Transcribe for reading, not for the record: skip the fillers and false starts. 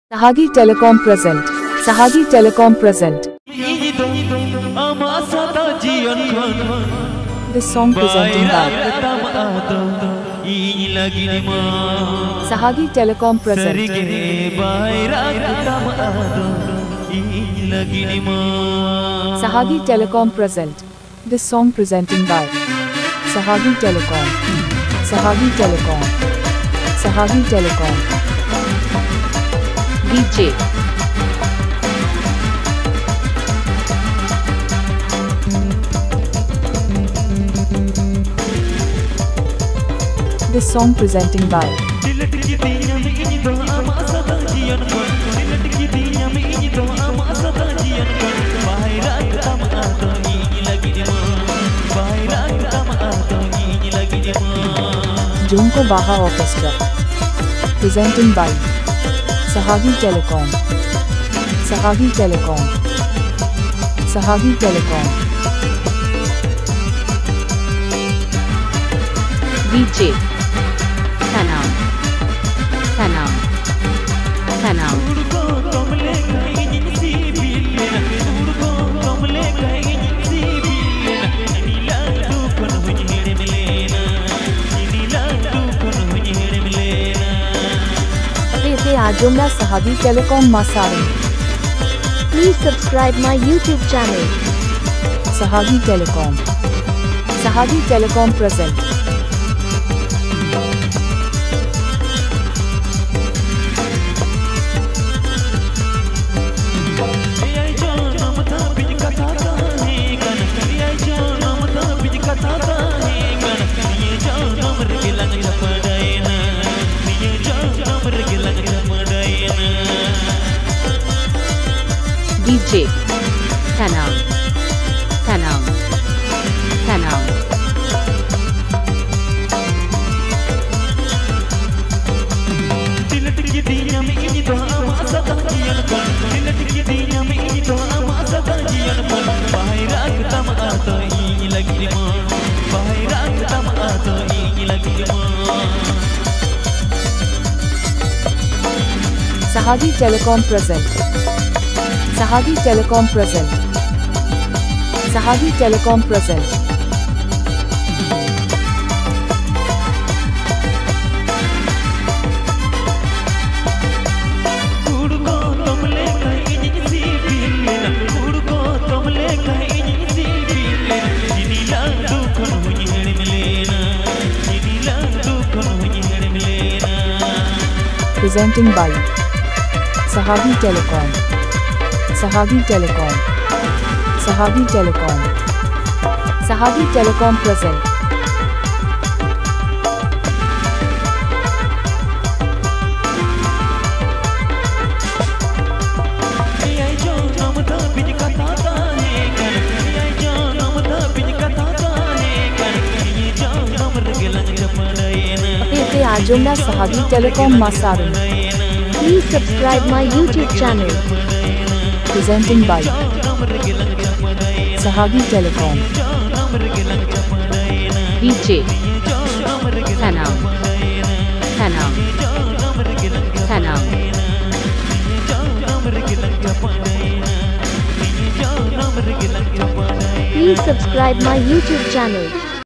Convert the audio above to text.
Sahagi Telecom present. Sahagi Telecom present. This song presenting by Sahagi Telecom present. Sahagi Telecom present. This song presenting by Sahagi Telecom. Sahagi Telecom. Sahagi Telecom. DJ This song presenting by Junko Baha Orchestra. Presenting by Sahagi Telecom. Sahagi Telecom. Sahagi Telecom. DJ Sanam Sanam Sanam Ajumna Sahagi Telecom Masaran. Please subscribe my YouTube channel. Sahagi Telecom. Sahagi Telecom present. DJ Sanam Sanam Sanam Sahagi Telecom present. Sahagi Telecom present. Sahagi Telecom present. Presenting by Sahagi Telecom. Sahagi Telecom. Sahagi Telecom. Sahagi Telecom present. Ajumna Sahagi Telecom Masaran. Please subscribe my YouTube channel. Presenting by Sahagi Telecom. DJ Sanam Sanam Sanam Please subscribe my YouTube channel.